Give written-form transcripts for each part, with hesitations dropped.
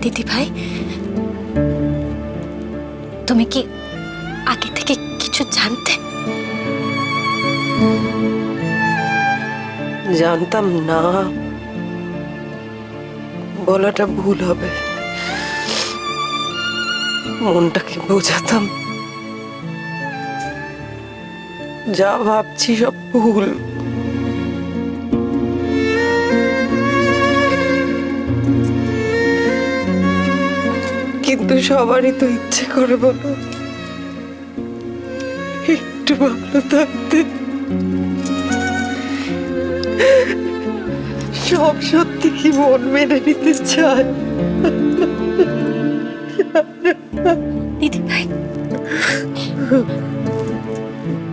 দিদি ভাই, তুমি কি আগে থেকে কিছু জানতে? জানতাম না বলাটা ভুল হবে, মনটাকে বোঝাতাম যা ভাবছি সব ভুল। কিন্তু সবারই তো ইচ্ছে করে বলো একটু ভালো থাকতে। সব সত্যি কি মন মেনে নিতে চায়? দিদি ভাই,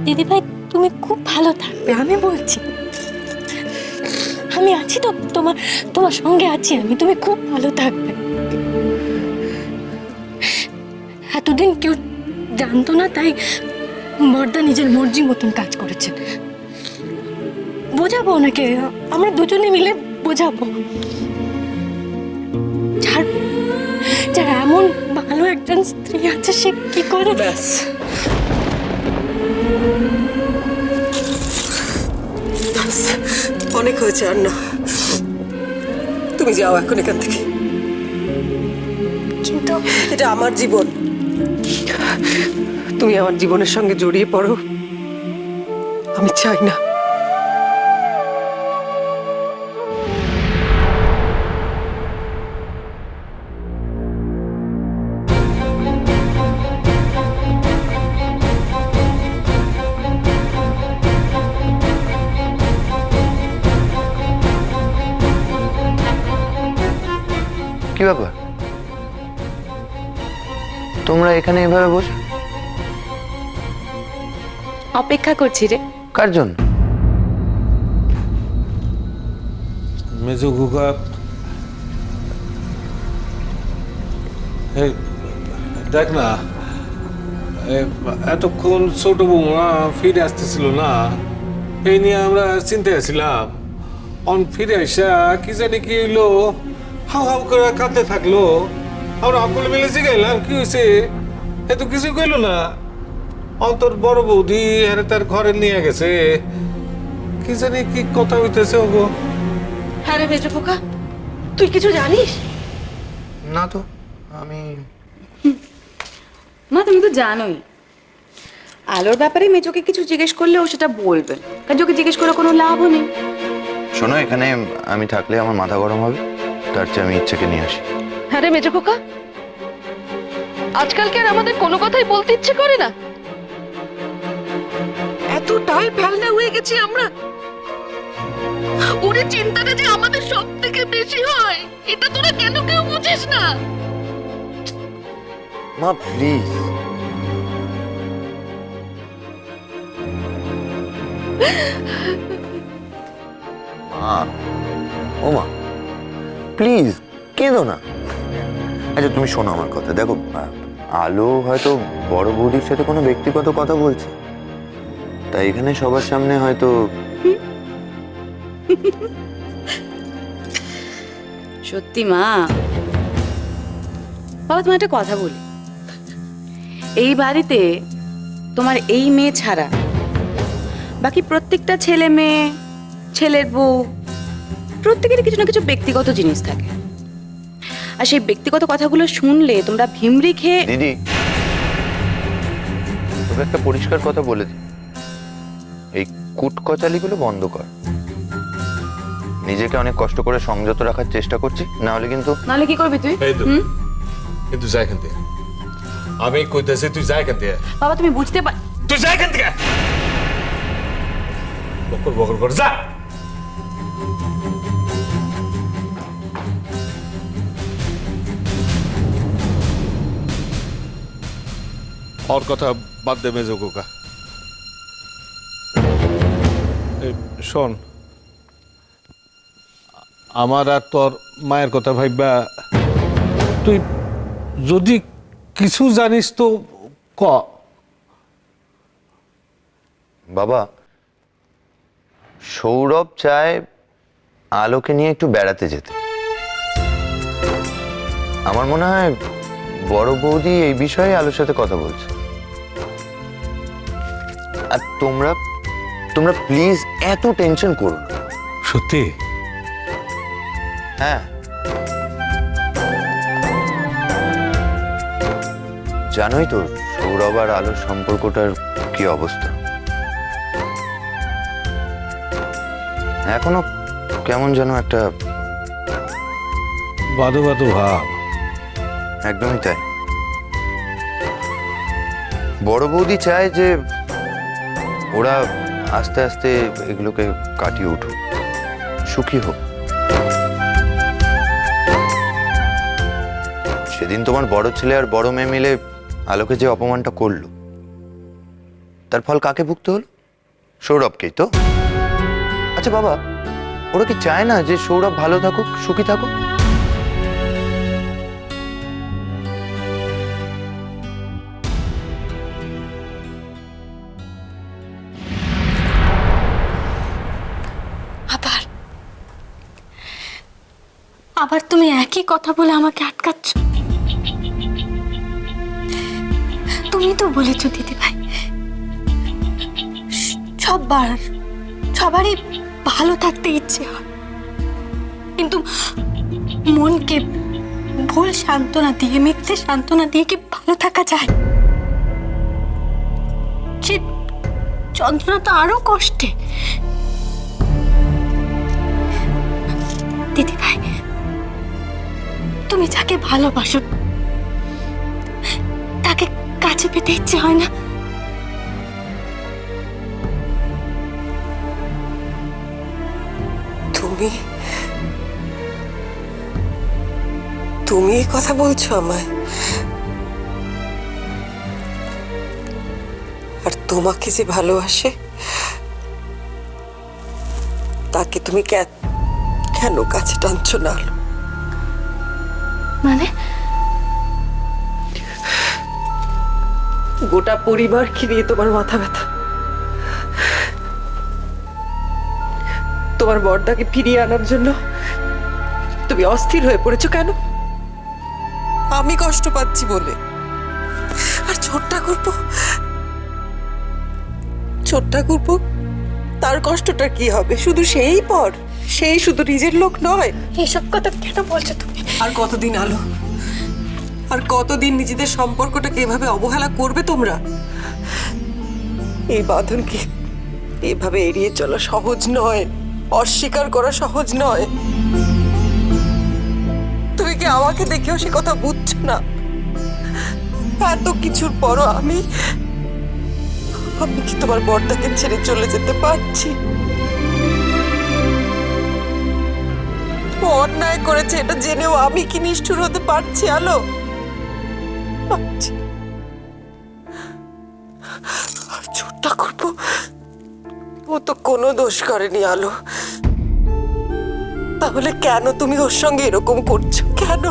দিদি ভাই, তুমি খুব ভালো থাকবে, আমি বলছি। আমি আছি তো, তোমার তোমার সঙ্গে আছি আমি, তুমি খুব ভালো থাকবে। এতদিন কেউ জানতো না, তাই বর্দা নিজের মর্জি মতন কাজ করেছেন। বোঝাবো ওনাকে, আমরা দুজনে মিলে বোঝাবো। যার এমন ভালো একজন স্ত্রী আছে, সে কি করে? ব্যাস, অনেক হয়েছে, আর না। তুমি যাও এখন এখান থেকে। কিন্তু এটা আমার জীবন, তুমি আমার জীবনের সঙ্গে জড়িয়ে পড়ো, আমি চাই না। কি ব্যাপার, তোমরা এখানে এভাবে বসে? অপেক্ষা করছি রে। কার জন্য? মেজো গুগা, দেখ না, এতক্ষণ ছোট বৌমা ফিরে আসতেছিল না, এই নিয়ে আমরা চিন্তায় ছিলাম। অন ফিরে আসা কি জানি কি হইলো, হাউ হাউ করে কাঁদতে থাকলো। আমরা সকলে মিলে জিগাইলাম কি হয়েছে, এ তো কিছু কইলো না। অন্তর বড় বৌদি আরে তার ঘরে নিয়ে গেছে, কি জানি কি কথা হইতেছে। ওগো, হ্যাঁ রে মেজো খোকা, তুই কিছু জানিস? না তো, আমি মা তুমি তো জানোই আলোর ব্যাপারে মেজোকে কিছু জিজ্ঞেস করলে ও সেটা বলবে, কারণ ওকে জিজ্ঞেস করে কোনো লাভও নেই। শোনো, এখানে আমি থাকলে আমার মাথা গরম হবে, তার চেয়ে আমি ইচ্ছেকে নিয়ে আসি। হ্যাঁ রে মেজো খোকা, আজকাল কি আর আমাদের কোনো কথাই বলতে ইচ্ছে করে না? এতটাই ফেলনা হয়ে গেছি আমরা, ওরে চিন্তাটা যে আমাদের সব থেকে বেশি হয়, এটা তোরা কেন কেউ বুঝিস না? মা প্লিজ। ও মা প্লিজ কেঁদো না। আচ্ছা তুমি শোনো আমার কথা, দেখো আলো হয়তো বড় বৌদির সাথে কোনো ব্যক্তিগত কথা বলছে, তাই এখানে সবার সামনে হয়তো। সত্যি মা, বাবা তোমার একটা কথা বলি, এই বাড়িতে তোমার এই মেয়ে ছাড়া বাকি প্রত্যেকটা ছেলে মেয়ে, ছেলের বউ, প্রত্যেকেরই কিছু না কিছু ব্যক্তিগত জিনিস থাকে, আর সেই ব্যক্তিগত কথাগুলো শুনলে তোমরা ভিমরি খেয়ে। দিদি তোকে একটা পরিষ্কার কথা বলে দিই, এই কুটকচালিগুলো বন্ধ কর। নিজেকে অনেক কষ্ট করে সংযত রাখার চেষ্টা করছি, না হলে কিন্তু। নাহলে কি করবি তুই? এই তো, কিন্তু যাই এখান থেকে। আমি কইতেছি তুই যাই এখান থেকে। বাবা তুমি বুঝতে তুই যাই এখান থেকে, বকর বকর কর যা। ওর কথা বাদ দে মেজো কোকা। শোন, আমার আর তোর মায়ের কথা ভাইবা, তুই যদি কিছু জানিস তো ক। বাবা, সৌরভ চায় আলোকে নিয়ে একটু বেড়াতে যেতে। আমার মনে হয় বড় বৌদি এই বিষয়ে আলোর সাথে কথা বলছে। আর তোমরা তোমরা প্লিজ এত টেনশন করো না। সত্যি? হ্যাঁ, জানোই তো সৌরভ আর আলোর সম্পর্কটার কি অবস্থা। এখনো কেমন যেন একটা বাদো বাদো ভাব। একদমই তাই। বড় বৌদি চায় যে ওরা আস্তে আস্তে এগুলোকে কাটিয়ে উঠুক, সুখী হোক। সেদিন তোমার বড় ছেলে আর বড় মেয়ে মিলে আলোকে যে অপমানটা করলো, তার ফল কাকে ভুগতে হলো? সৌরভকেই তো। আচ্ছা বাবা, ওরা কি চায় না যে সৌরভ ভালো থাকুক, সুখী থাকুক? আবার আবার তুমি একই কথা বলে আমাকে আটকাচ্ছ। তুমি তো বলেছো দিদি ভাই, সবারই ভালো থাকতে ইচ্ছে হয়, কিন্তু মনকে ভুল সান্ত্বনা দিয়ে, মিথ্যে সান্ত্বনা দিয়ে কি ভালো থাকা যায়? সে যন্ত্রণা তো আরো কষ্টে। দিদি ভাই, তুমি যাকে ভালোবাসো তাকে কাছে পেতে ইচ্ছে হয় না? তুমি তুমি এই কথা বলছো আমায়? আর তোমাকে যে ভালোবাসে তাকে তুমি কেন কাছে টানছো না আলো? মানে গোটা পরিবারকে নিয়ে তোমার মাথা ব্যথা। তোমার বড়দাকে ফিরিয়ে আনার জন্য তুমি অস্থির হয়ে পড়েছো কেন? আমি কষ্ট পাচ্ছি বলে। আর ছোট্টা করবো তার কষ্টটা কি হবে? শুধু সেই পর, সেই শুধু নিজের লোক নয়। এইসব কথা কেন বলছো তুমি? আর কতদিন আলো, আর কতদিন নিজেদের সম্পর্কটাকে এভাবে অবহেলা করবে তোমরা? এই বাঁধনকে এভাবে এড়িয়ে চলা সহজ নয়, অস্বীকার করা সহজ নয়। তুমি কি আমাকে দেখেও সে কথা বুঝছো না? এত কিছুর পরও আমি কি তোমার বড়দাকে ছেড়ে চলে যেতে পারছি? ও অন্যায় করেছে এটা জেনেও আমি কি নিষ্ঠুর হতে পারছি আলো? পারছি। ছোট্টা করবো, ও তো কোনো দোষ করেনি আলো। তাহলে কেন তুমি ওর সঙ্গে এরকম করছো? কেন?